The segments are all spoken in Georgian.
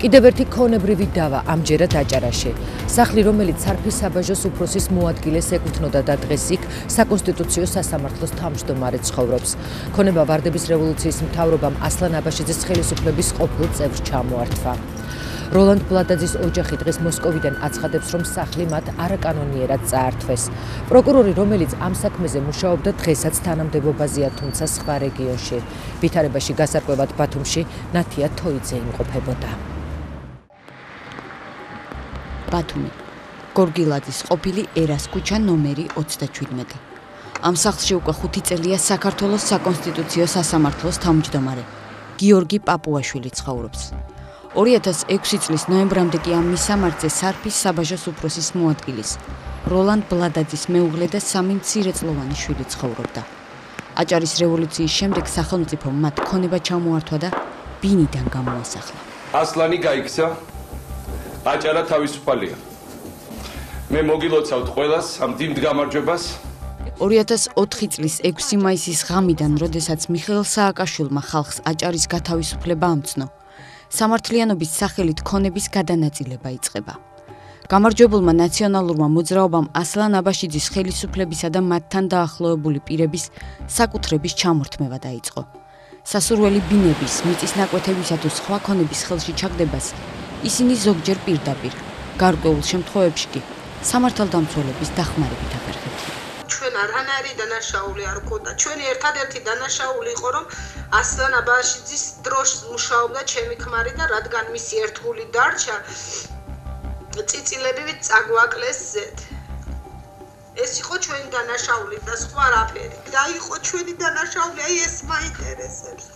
კიდევ ერთი ქონებრივი დავა ამჯერად აჭარაში. სახლი, რომელიც სარფის საბაჟოს უფროსის მოადგილეს ეკუთვნოდა და დღეს იქ საკონსტიტუციო სასამართლოს თავმჯდომარე ცხოვრობს. ქონება ვარდების რევოლუციის მთავრობამ ასლან აბაშიძის ხელისუფლების ყოფილ წევრს ჩამოართვა. როლანდ ბლადაძის ოჯახი დღეს მოსკოვიდან აცხადებს, რომ სახლი მათ არაკანონიერად წაართვეს. პროკურორი, რომელიც ამ საქმეზე მუშაობდა, დღესაც თანამდებობაზეა, თუმცა სხვა რეგიონში. ვითარებაში გასარკვევად ბათუმში ნათია თოიძე იმყოფებოდა. ბათუმი, გორგილაძის ყოფილი ერას ქუჩა ნომერი 37. ამ სახლში უკვე 5 წელია საქართველოს საკონსტიტუციო სასამართლოს თავმჯდომარე გიორგი პაპუაშვილი ცხოვრობს. 2006 წლის ნოემბრამდე კი ამ მისამართზე სარფის საბაჟოს უფროსის მოადგილის როლანდ ბლადაძის მეუღლე და 3 მცირეწლოვანი შვილი ცხოვრობდა. აჭარის რევოლუციის შემდეგ სახელმწიფომ მათ ქონება ჩამოართვა და ბინიდან გამოასახლა. ასლანი გაიქცა, აჭარა თავისუფალია. მე მოგილოცავთ ყველას ამ დიდ გამარჯვებას. 2004 წლის 6 მაისის ღამიდან, როდესაც მიხეილ სააკაშვილმა ხალხს აჭარის გათავისუფლება ამცნო, სამართლიანობის სახელით ქონების გადანაწილება იწყება. გამარჯვებულმა ნაციონალურმა მოძრაობამ ასლან აბაშიძის ხელისუფლებისა და მათთან დაახლოებული პირების საკუთრების ჩამორთმევა დაიწყო. სასურველი ბინების, მიწის ნაკვეთებისა თუ სხვა ქონების ხელში ჩაგდებას ისინი ზოგჯერ პირდაპირ, გარკვეულ შემთხვევებში კი სამართალდამცველების დახმარებით აფერხებდნენ. ჩვენ არანაირი დანაშაული არ გქონდა. ჩვენი ერთადერთი დანაშაული იყო, რომ ასლან აბაშიძის დროს მუშაობდა ჩემი ქმარი და რადგან მისი ერთგული დარჩა, წიწილებივით წაგვაკლეს ზედ. ეს იყო ჩვენი დანაშაული და სხვა რაფერი. და იყო ჩვენი დანაშაული, აი ეს მაინტერესებს.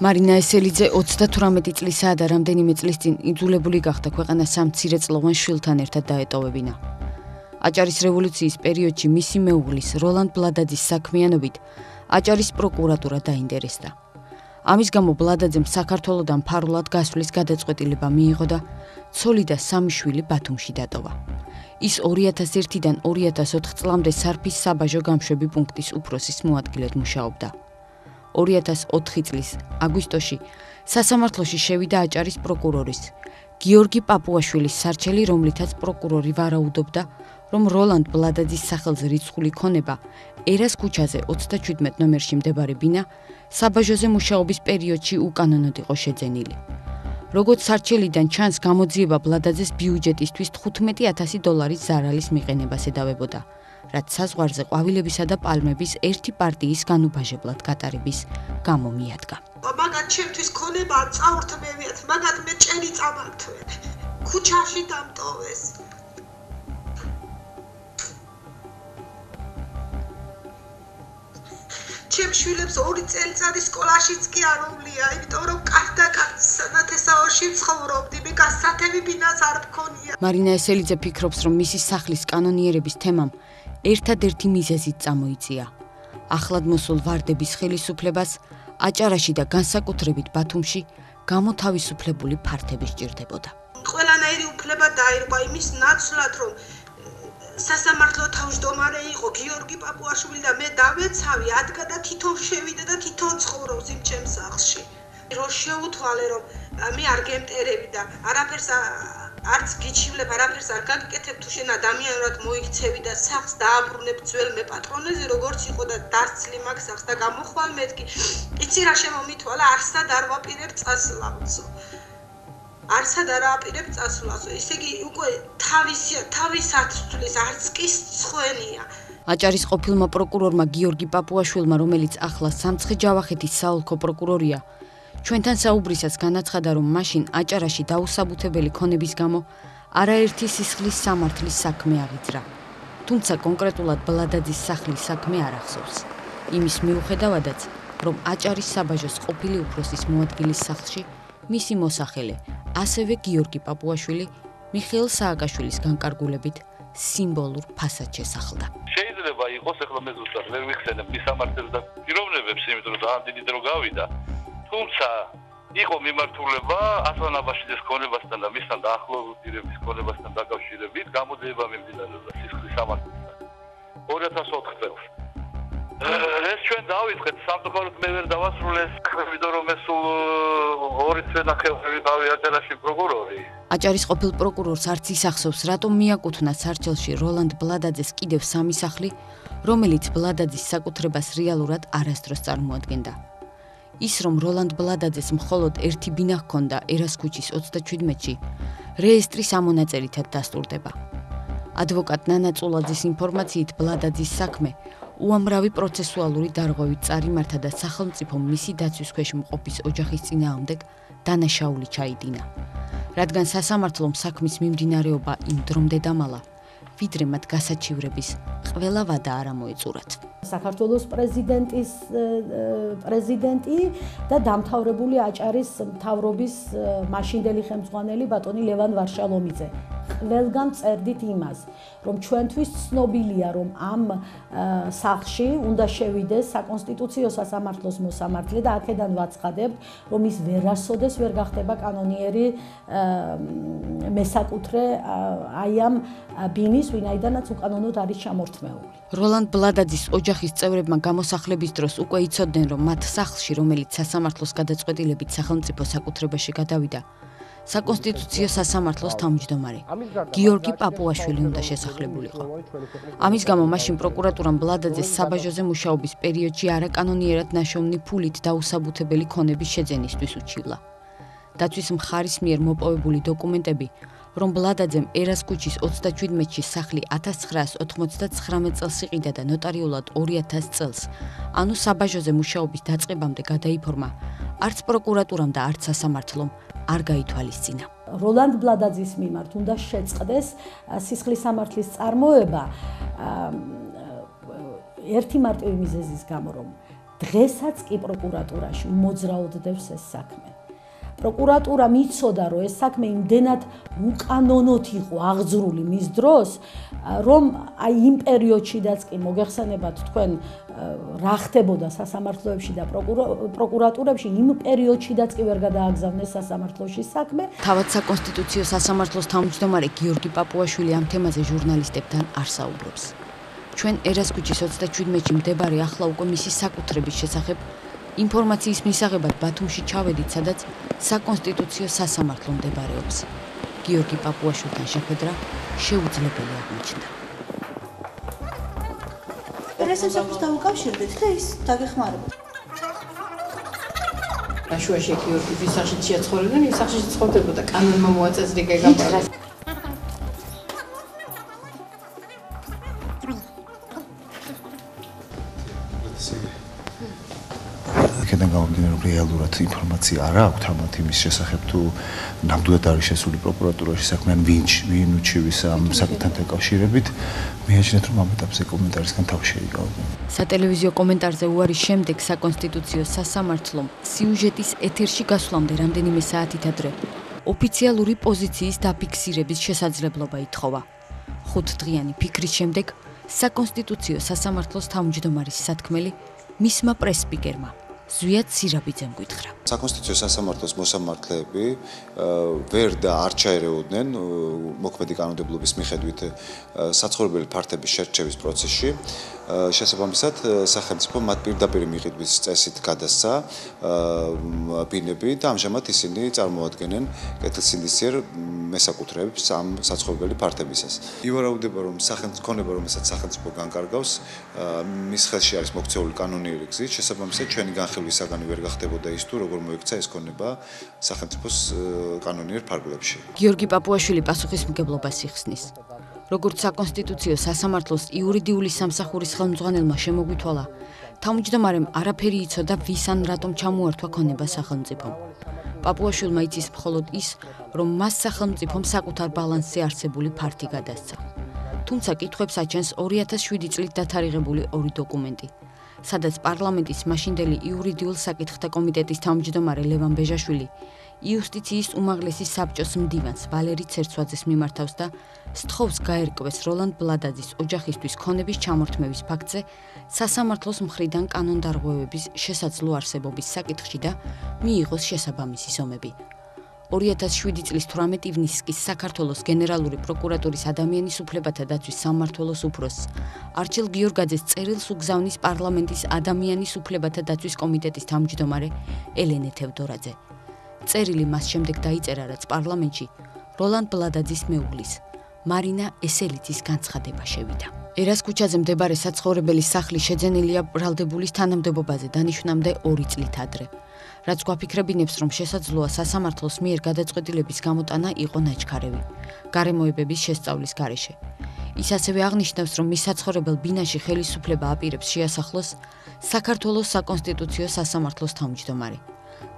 მარინა ესელიძე 38 წლისაა და რამდენიმე წლის წინ იძულებული გახდა ქვეყანა 3 მცირეწლოვან შვილთან ერთად დაეტოვებინა. აჭარის რევოლუციის პერიოდში მისი მეუღლის როლანდ ბლადაძის საქმიანობით აჭარის პროკურატურა დაინტერესდა. ამის გამო ბლადაძემ საქართველოდან ფარულად გასვლის გადაწყვეტილება მიიღო და ცოლი და 3 შვილი ბათუმში დატოვა. ის 2001-დან 2004 წლამდე სარფის საბაჟო გამშვები პუნქტის უფროსის მოადგილედ მუშაობდა. 2004 წლის აგვისტოში სასამართლოში შევიდა აჭარის პროკურორის გიორგი პაპუაშვილის სარჩელი, რომლითაც პროკურორი ვარაუდობდა, რომ როლანდ ბლადაძის სახელზე რიცხული ქონება ერას ქუჩაზე 37 ნომერში მდებარე ბინა საბაჟოზე მუშაობის პერიოდში უკანონოდ იყო შეძენილი. როგორც სარჩელიდან ჩანს, გამოძიება ბლადაძეს ბიუჯეტისთვის $15,000 ზარალის მიყენებას ედავებოდა, რაც საზღვარზე ყვავილებისა და პალმების ერთი პარტიის განუბაჟებლად გატარების გამო მიადგა. მაგათ ჩემთვის ქონება წავრთმევიათ, მაგათ მე ჭერი წამართვენ. ქუჩაში დამტოვეს. ჩემ შვილებს 2 წელიწადი სკოლაშიც კი არ უვლია, იმიტომ რომ კაცდა სანათესაოში ცხოვრობდი, მე გასათევი ბინას არ მქონია. მარინა ესელიძე ფიქრობს, რომ მისი სახლის კანონიერების თემამ ერთადერთი მიზეზით წამოიწია. ახლად მოსულ ვარდების ხელისუფლებას აჭარაში და განსაკუთრებით ბათუმში გამოთავისუფლებული ფართები სჭირდებოდა. ყველანაირი უფლება დაირღვა იმის ნაცვლად, რომ სასამართლო თავმჯდომარე იყო გიორგი პაპუაშვილი და მე დავეცავი, ადგა და თვითონ შევიდა და თვითონ ცხოვრობს იმ ჩემ სახლში. რო შეუთვალე, რომ მე არ გემტერები და არაფერს არც გიჩივლებ, არაფერს არ გაგიკეთებ, თუ შენ ადამიანურად მოიქცევი და სახლს დააბრუნებ ძველ მე პატრონეზე, როგორც იყო და დასცლი მაგ სახლს და გამოხვალ მეთქი. იცი რა შემომითვალა, არსად არ ვაპირებ წასვლასო. არსად არ აპირებ წასვლასო. ესე იგი უკვე თავისად ცვლის, არც კი სხვენია. აჭარის ყოფილმა პროკურორმა გიორგი პაპუაშვილმა, რომელიც ახლა სამცხე-ჯავახეთის საოლქო პროკურორია, ჩვენთან საუბრისას განაცხადა, რომ მაშინ აჭარაში დაუსაბუთებელი ქონების გამო არაერთი სისხლის სამართლის საქმე აღიძრა. თუმცა კონკრეტულად ბლადაძის სახლის საქმე არ ახსოვს. იმის მიუხედავადაც, რომ აჭარის საბაჟოს ყოფილი უფროსის მოადგილის სახლში მისი მოსახელე, ასევე გიორგი პაპუაშვილი, მიხეილ სააკაშვილის განკარგულებით სიმბოლურ ფასად შესახლდა. შეიძლება იყოს, ახლა მე ზუსტად ვერ ვიხსენებ მის სამართლებს და პიროვნებებს, იმიტომ რომ ძალიან დიდი დრო გავიდა. თუმცა იყო მიმართულება ასლან აბაშიძის ქონებასთან და მისთან დაახლოებული პირების ქონებასთან დაკავშირებით, გამოძიება მიმდინარეობდა სისხლის სამართლისგან 2004 წელს. ეს ჩვენ დავიწყეთ სამწუხაროდ მე ვერ დავასრულე იმიტომ რომ ეს სულ 2 თვენა ხევი აჭარაში პროკურორი აჭარის ყოფილ პროკურორს არც ისახსოვს რატომ მიაკუთვნა სარჩელში როლანდ ბლადაძეს კიდევ 3 სახლი რომელიც ბლადაძის საკუთრებას რეალურად არასდროს წარმოადგენდა ის რომ როლანდ ბლადაძეს მხოლოდ ერთი ბინა ჰქონდა ერას ქუჩის 37-ში რეესტრის ამონაწერითად დასტურდება ადვოკატ ნანა წულაძის ინფორმაციით ბლადაძის საქმე უამრავი პროცესუალური დარღვევით წარიმართა და სახელმწიფომ მისი დაცვის ქვეშ მყოფის ოჯახის წინააღმდეგ დანაშაული ჩაიდინა. რადგან სასამართლომ საქმის მიმდინარეობა იმ დრომდე დამალა, ვიდრე მათ გასაჩივრების ყველა ვადა არ მოეწურათ. საქართველოს პრეზიდენტი და დამთავრებული აჭარის მთავრობის მაშინდელი ხელმძღვანელი ბატონი ლევან ვარშალომიძე. ყველგან წერდით იმას, რომ ჩვენთვის ცნობილია, რომ ამ სახლში უნდა შევიდეს საკონსტიტუციო სასამართლოს მოსამართლე და აქედან ვაცხადებთ, რომ ის ვერასოდეს ვერ გახდება კანონიერი მესაკუთრე აი ამ ბინის, ვინაიდანაც უკანონოდ არის ჩამორთმეული. როლანდ ბლადაძის ოჯახის წევრებმა გამოსახლების დროს უკვე იცოდნენ, რომ მათ სახლში, რომელიც სასამართლოს გადაწყვეტილებით სახელმწიფო საკუთრებაში გადავიდა, საკონსტიტუციო სასამართლოს თავმჯდომარე გიორგი პაპუაშვილი უნდა შესახლებულიყო. ამის გამო მაშინ პროკურატურამ ბლადაძეს საბაჟოზე მუშაობის პერიოდში არაკანონიერად ნაშოვნი ფულით დაუსაბუთებელი ქონების შეძენისთვის უჩივლა. დაცვის მხარის მიერ მოპოვებული დოკუმენტები, რომ ბლადაძემ ერას ქუჩის 37-ში სახლი 1999 წელს იყიდა და ნოტარიულად 2000 წელს, ანუ საბაჟოზე მუშაობის დაწყებამდე გადაიფორმა, არც პროკურატურამ და არც სასამართლომ არ გაითვალისწინა. როლანდ ბლადაძის მიმართ უნდა შეწყდეს სისხლის სამართლის წარმოება ერთი მარტივი მიზეზის გამო, რომ დღესაც კი პროკურატურაში უმოძრაოდდებს ეს საქმე. პროკურატურა მიცოდა, რომ ეს საქმე იმდენად უკანონოდ იყო აღძრული მის დროს, რომ აი იმ პერიოდშიდაც კი მოგეხსენებათ თქვენ რა ხდებოდა სასამართლოებში და პროკურატურებში, იმ პერიოდშიდაც კი ვერ გადააგზავნეს სასამართლოში საქმე. თავად საკონსტიტუციო სასამართლოს თავმჯდომარე გიორგი პაპუაშვილი ამ თემაზე ჟურნალისტებთან არ საუბრობს. ჩვენ ერას ქუჩის 37-ში მდებარე ახლა უკვე მისი საკუთრების შესახებ ინფორმაციის მისაღებად ბათუმში ჩავედით, სადაც საკონსტიტუციო სასამართლო მდებარეობს. გიორგი პაპუაშვილთან შეხვედრა შეუძლებელი აღმოჩნდა. პრესამსახურს დავუკავშირდით და ის დაგეხმარებოდა. შუაში გიორგი ვის სახში შეცხოვრებდნენ, ის სახში ცხოვრდებოდა, კანონმა მოაწესრიგა გაბარა. აქედან გამომდინარე, რომ რეალურად ინფორმაცია არ აქვს თამათ იმის შესახებ, თუ ნამდვილად არის შესული პროკურატურაში საქმე, ან ვინ უჩივის ამ საკითხთან დაკავშირებით, მიაჩნიათ, რომ ამ ეტაპზე კომენტარისგან თავი შეიკავება. სატელევიზიო კომენტარზე უარის შემდეგ საკონსტიტუციო სასამართლომ სიუჟეტის ეთერში გასვლამდე რამდენიმე საათით ადრე ოფიციალური პოზიციის დაფიქსირების შესაძლებლობა ითხოვა. 5 დღიანი ფიქრის შემდეგ საკონსტიტუციო სასამართლოს თავმჯდომარის სათქმელი მისმა პრესსპიკერმა ზვიად სირაბიძემ გითხრა. საკონსტიტუციო სასამართლოს მოსამართლეები ვერ და არ ჩაერეოდნენ მოქმედი კანონმდებლობის მიხედვით საცხოვრებელი ფართების შერჩევის პროცესში. შესაბამისად, სახელმწიფო მათ პირდაპირ მიღების წესით გადასცა ბინები და ამჟამად ისინი წარმოადგენენ კეთილსინდისიერ მესაკუთრეებს ამ საცხოვრებელი ფართებისას. ივარაუდება, რომ სახელმწიფო, რომელსაც სახელმწიფო განკარგავს, მის ხელში არის მოქცეული კანონიერი გზით, შესაბამისად, ჩვენი განხილვისაგანი ვერ გახდებოდა ის თუ როგორ მოექცა ეს ქონება სახელმწიფოს კანონიერ ფარგლებში. გიორგი პაპუაშვილი პასუხისმგებლობას იხსნის. როგორც საკონსტიტუციო სასამართლოს იურიდიული სამსახურის ხელმძღვანელმა შემოგვითვალა, თავმჯდომარემ არაფერი იცოდა ვის ან რატომ ჩამოართვა ქონება სახელმწიფომ. პაპუაშვილმა იცის მხოლოდ ის, რომ მას სახელმწიფომ საკუთარ ბალანსზე არსებული ფართი გადასცა. თუმცა კითხვებს აჩენს 2007 წლით დათარიღებული 2 დოკუმენტი, სადაც პარლამენტის მაშინდელი იურიდიულ საკითხთა კომიტეტის თავმჯდომარე ლევან ბეჟაშვილი იუსტიციის უმაღლესი საბჭოს მდივანს ვალერი ცერცვაძეს მიმართავს და სთხოვს გაერკვეს როლანდ ბლადაძის ოჯახისთვის ქონების ჩამორთმევის ფაქტზე სასამართლოს მხრიდან კანონდარღვევების შესაძლო არსებობის საკითხში და მიიღოს შესაბამისი ზომები. 2007 წლის 18 ივნისის საქართველოს გენერალური პროკურატურის ადამიანის უფლებათა დაცვის სამმართველოს უფროსს არჩილ გიორგაძეს წერილს უგზავნის პარლამენტის ადამიანის უფლებათა დაცვის კომიტეტის თავმჯდომარე ელენე თევდორაძე. წერილი მას შემდეგ დაიწერა, რაც პარლამენტში როლანდ ბლადაძის მეუღლის მარინა ესელიძის განცხადება შევიდა. ერას ქუჩაზე მდებარე საცხოვრებელი სახლი შეძენილია ბრალდებულის თანამდებობაზე დანიშვნამდე 2 წლით ადრე. რაც გვაფიქრებინებს, რომ შესაძლოა სასამართლოს მიერ გადაწყვეტილების გამოტანა იყო ნაჩქარევი, გარემოებების შესწავლის გარეშე. ის ასევე აღნიშნავს, რომ მის საცხოვრებელ ბინაში ხელისუფლება აპირებს შეასახლოს საქართველოს საკონსტიტუციო სასამართლოს თავმჯდომარე.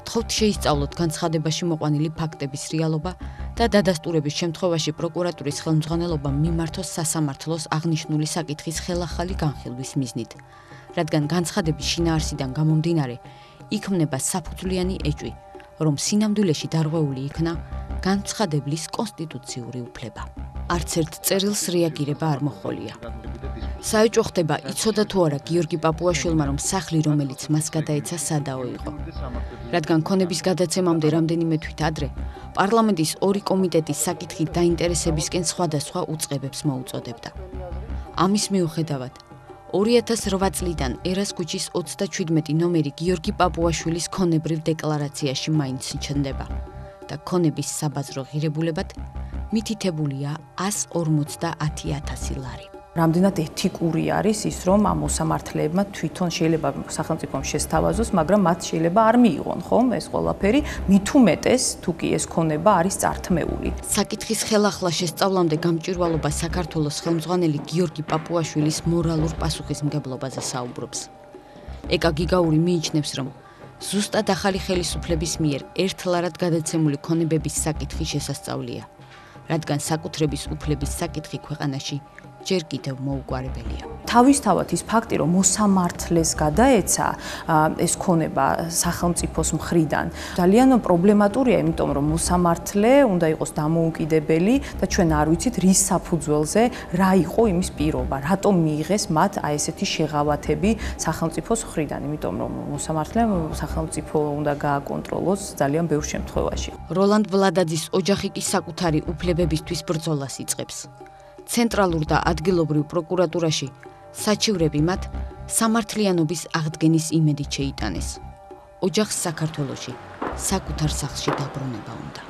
გთხოვთ შეისწავლოთ განცხადებაში მოყვანილი ფაქტების რეალობა და დადასტურების შემთხვევაში პროკურატურის ხელმძღვანელობამ მიმართოს სასამართლოს აღნიშნული საკითხის ხელახალი განხილვის მიზნით, რადგან განცხადების შინაარსიდან გამომდინარე იქმნება საფუძვლიანი ეჭვი, რომ სინამდვილეში დარღვეული იქნა განცხადებლის კონსტიტუციური უფლება. არც ერთ წერილს რეაგირება არ მოჰყოლია. საეჭვო ხდება, იცოდა თუ არა გიორგი პაპუაშვილმა, რომ სახლი, რომელიც მას გადაეცა, სადაო იყო. რადგან ქონების გადაცემამდე რამდენიმე თვით ადრე, პარლამენტის 2 კომიტეტის საკითხით დაინტერესებისკენ სხვადასხვა უწყებებს მოუწოდებდა. ამის მიუხედავად, 2008 წლიდან ერას ქუჩის 37 ნომერი გიორგი პაპუაშვილის ქონებრივ დეკლარაციაში მაინც ჩნდება და ქონების საბაზრო ღირებულებად მითითებულია 150.000 ლარი. რამდენად ეთიკური არის ის, რომ ამ მოსამართლეებმა თვითონ შეიძლება სახელმწიფომ შესთავაზოს, მაგრამ მათ შეიძლება არ მიიღონ, ხომ, ეს ყველაფერი, მით უმეტეს, თუ კი ეს ქონება არის წართმეული. საკითხის ხელახლა შესწავლამდე გამჭვირვალობა საქართველოს ხელმძღვანელი გიორგი პაპუაშვილის მორალურ პასუხისმგებლობაზე საუბრობს. ეკა გიგაური მიიჩნევს, რომ ზუსტად ახალი ხელისუფლების მიერ ერთლარად გადაცემული ქონებების საკითხი შესასწავლია, რადგან საკუთრების უფლების საკითხი ქვეყანაში ჯერ კიდევ მოუგვარებელია. თავისთავად ის ფაქტი, რომ მოსამართლეს გადაეცა ეს ქონება სახელმწიფოს მხრიდან, ძალიან პრობლემატურია, იმიტომ რომ მოსამართლე უნდა იყოს დამოუკიდებელი და ჩვენ არ ვიცით რის საფუძველზე რა იყო იმის პირობა, რატომ მიიღეს მათ აი ესეთი შეღავათები სახელმწიფოს მხრიდან, იმიტომ რომ მოსამართლემ სახელმწიფო უნდა გააკონტროლოს ძალიან ბევრ შემთხვევაში. როლანდ ბლადაძის ოჯახი კი საკუთარი უფლებებისთვის ბრძოლას იწყებს. ცენტრალურ და ადგილობრივ პროკურატურაში საჩივრები მათ სამართლიანობის აღდგენის იმედით შეიტანეს. ოჯახს საქართველოში საკუთარ სახლში დაბრუნება უნდა.